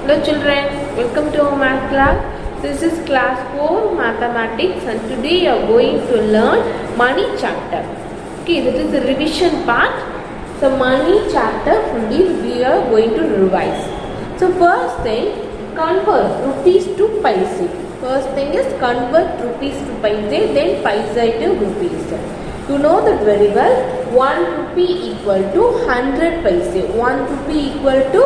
Hello children, welcome to our math class. This is class 4 mathematics and today you are going to learn money chapter. Okay, this is the revision part. So money chapter fully we are going to revise. So first thing, convert rupees to paise. First thing is convert rupees to paise, then paise to rupees. You know that very well. 1 rupee equal to 100 paise. 1 rupee equal to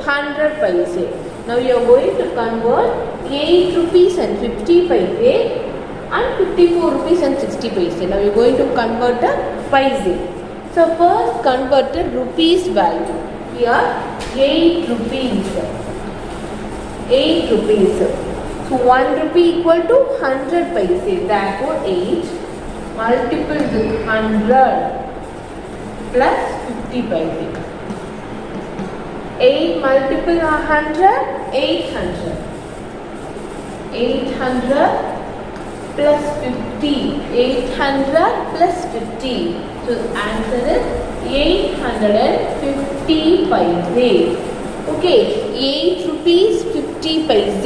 100 paise. Now you are going to convert 8 rupees and 50 paise and 54 rupees and 60 paise. Now you are going to convert the paise. So first convert the rupees value. Here 8 rupees. 8 rupees. So 1 rupee equal to 100 paise. Therefore 8 multiple with 100 plus 50 paise. 8 multiple 100, 800. 800 plus 50. 800 plus 50. So answer is 850 paise. Okay, 8 rupees 50 paise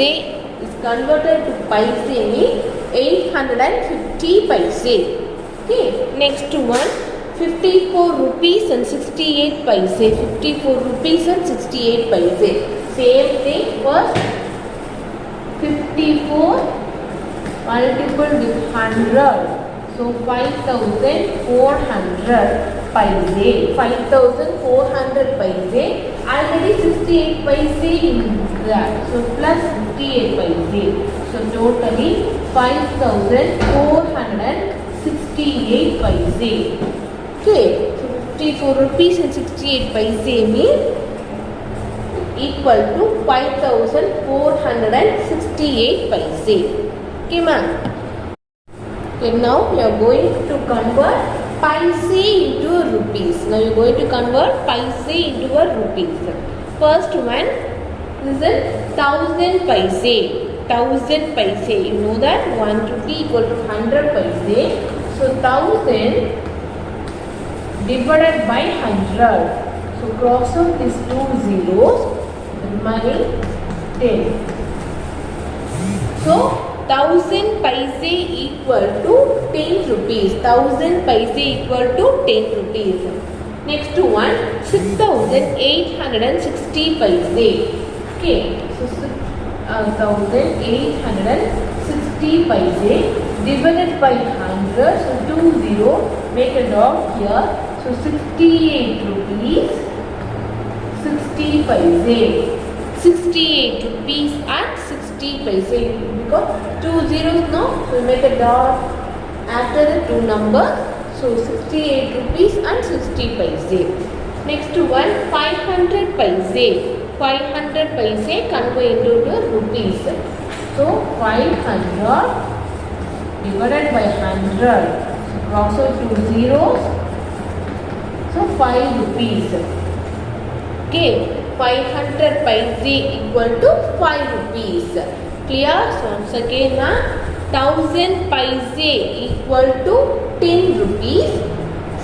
is converted to paise means 850 paise. Okay, next one. 54 rupees and 68 paise. 54 rupees and 68 paise. Same thing. First 54 multiple with 100. So 5400 paise. 5400 paise. Already 68 paise in that. So plus 58 paise. So totally 5468 paise. Okay, so 54 rupees and 68 paise means equal to 5468 paise. Okay, ma'am. Okay, now we are going to convert paise into rupees. Now you are going to convert paise into a rupees. First one, this is 1000 paise. 1000 paise. You know that 1 rupee equal to 100 paise. So 1000 divided by 100. So cross out these two zeros. Remaining 10. So 1000 paise equal to 10 rupees. 1000 paise equal to 10 rupees. Next one, 6860 paise. Okay, so 1860 paise divided by 100. So 20 make a dot here. So 68 rupees 60 paise. 68 rupees and 60 paise. Because 2 zeros now, so we make a dot after the two numbers. So 68 rupees and 60 paise. Next one, 500 paise. 500 paise convert into the rupees. So 500 divided by 100. So cross out two zeros. So 5 rupees. Okay, 500 paise equal to 5 rupees. Clear? So once again, 1000 paise equal to 10 rupees.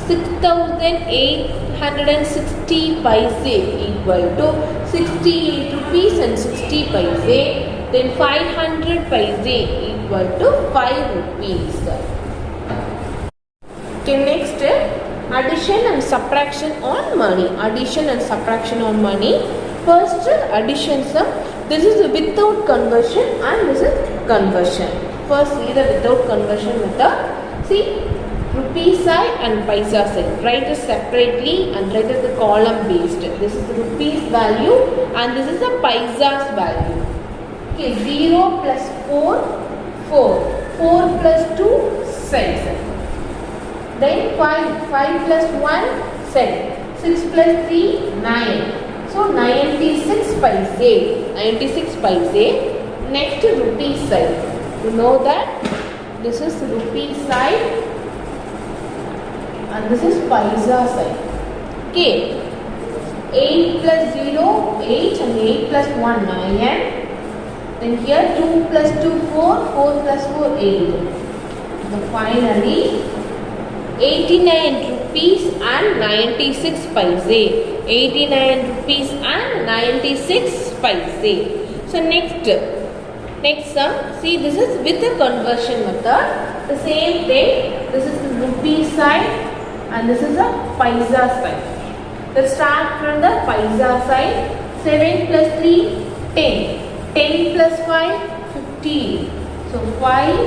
6860 paise equal to 68 rupees and 60 paise. Then 500 paise equal to 5 rupees. Okay, next addition and subtraction on money. Addition and subtraction on money. First addition sum. This is without conversion and this is conversion. First see the without conversion method. See rupee side and paisa side. Write it separately and write it the column based. This is the rupees value and this is the paisa's value. Okay, 0 plus 4, 4. 4 plus 2, 6. Then 5 plus 1, 7. 6 plus 3, 9. So 96 paise. 96 paise. Next rupee side. You know that this is rupee side and this is paisa side. Okay. 8 plus 0, 8 and 8 plus 1, 9. Then here 2 plus 2, 4. 4 plus 4, 8. So finally 89 rupees and 96 paise. 89 rupees and 96 paise. So next sum, see this is with the conversion method. The same thing, this is the rupee side and this is a paisa side. Let's start from the paisa side. 7 plus 3, 10. 10 plus 5, 15. So 5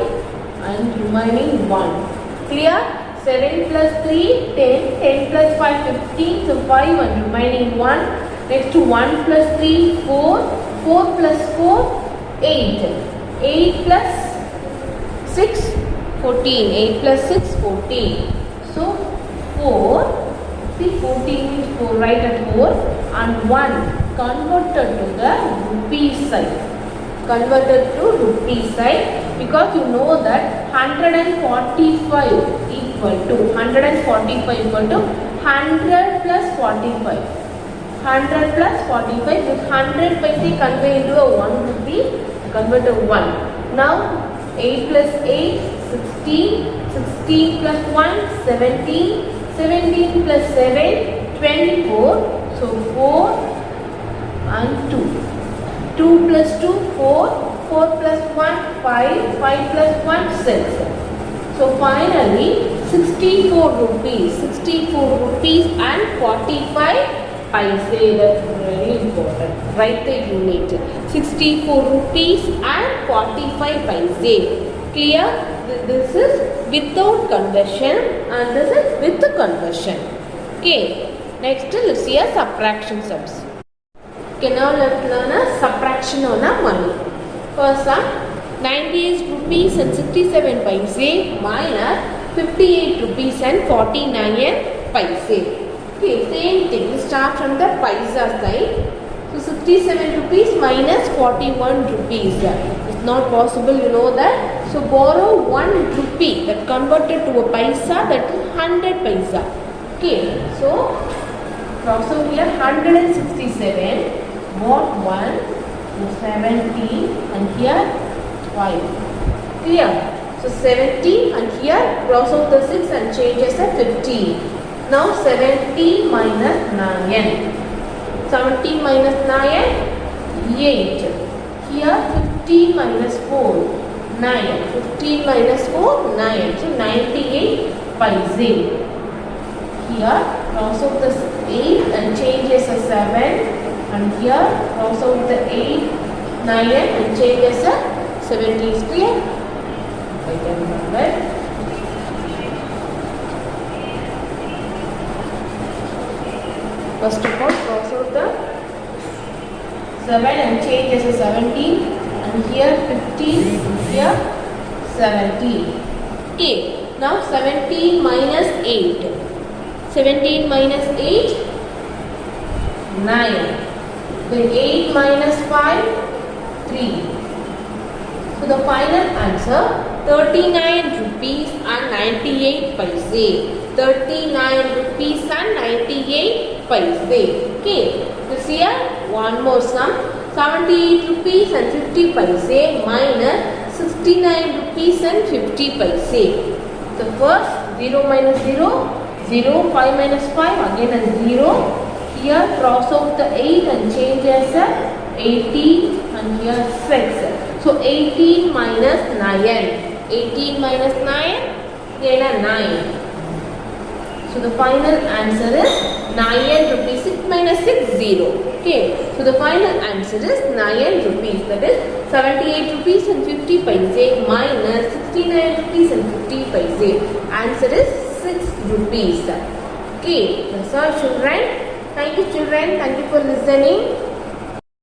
and remaining 1. Clear? 7 plus 3, 10. 10 plus 5, 15. So 5 and remaining 1. Next to 1 plus 3, 4. 4 plus 4, 8. 8 plus 6, 14. 8 plus 6, 14. So 4. See 14 means 4. Write at 4. And 1 converted to the rupee side. Converted to rupee side, because you know that 145 equal to 145 equal to 100 plus 45. 100 plus 45 is 100 paise convert into a 1 rupee, convert to 1. Now 8 plus 8, 16. 16 plus 1, 17. 17 plus 7, 24. So 4 and 2. 2 plus 2, 4. 4 plus 1, 5. 5 plus 1, 6. So finally 64 rupees. 64 rupees and 45 paise. That's very important. Write the unit. 64 rupees and 45 paise. Clear? This is without conversion and this is with the conversion. Okay. Next, let's see a subtraction sums. Okay, now let's learn a subtraction on a money. First sum, 98 rupees and 67 paise minus 58 rupees and 49 paise. Okay, same thing. We start from the paisa side. So 67 rupees minus 41 rupees. It's not possible, you know that. So borrow 1 rupee that converted to a paisa, that is 100 paisa. Okay, so cross out here 167. Bought 1, 70 and here 5. Clear? So 70 and here cross out the 6 and change as a 15. Now 70 minus 9. 17 minus 9, 8. Here 15 minus 4, 9. 15 minus 4, 9. So 98 paise. Here cross out the 8 and change as a 7. And here cross out the 8, 9 and change as a 70. Is clear? First of all, cross out the 7 and change as a 17. And here 15, here 17. Okay, now 17 minus 8. 17 minus 8, 9. Then 8 minus 5, 3. So the final answer 39 rupees and 98 paise. 39 rupees and 98 paise. Okay, this here one more sum. 78 rupees and 50 paise minus 69 rupees and 50 paise. The first 0 minus 0, 0, 5 minus 5, again a 0. Here cross out the 8 and change as a 18 and here 6. So 18 minus 9. 18 minus 9, then a 9. So the final answer is 9 rupees. 6 minus 6, 0. Okay. So the final answer is 9 rupees. That is 78 rupees and 50 paise minus 69 rupees and 50 paise. Answer is 6 rupees. Okay. That's all, children. Thank you, children. Thank you for listening.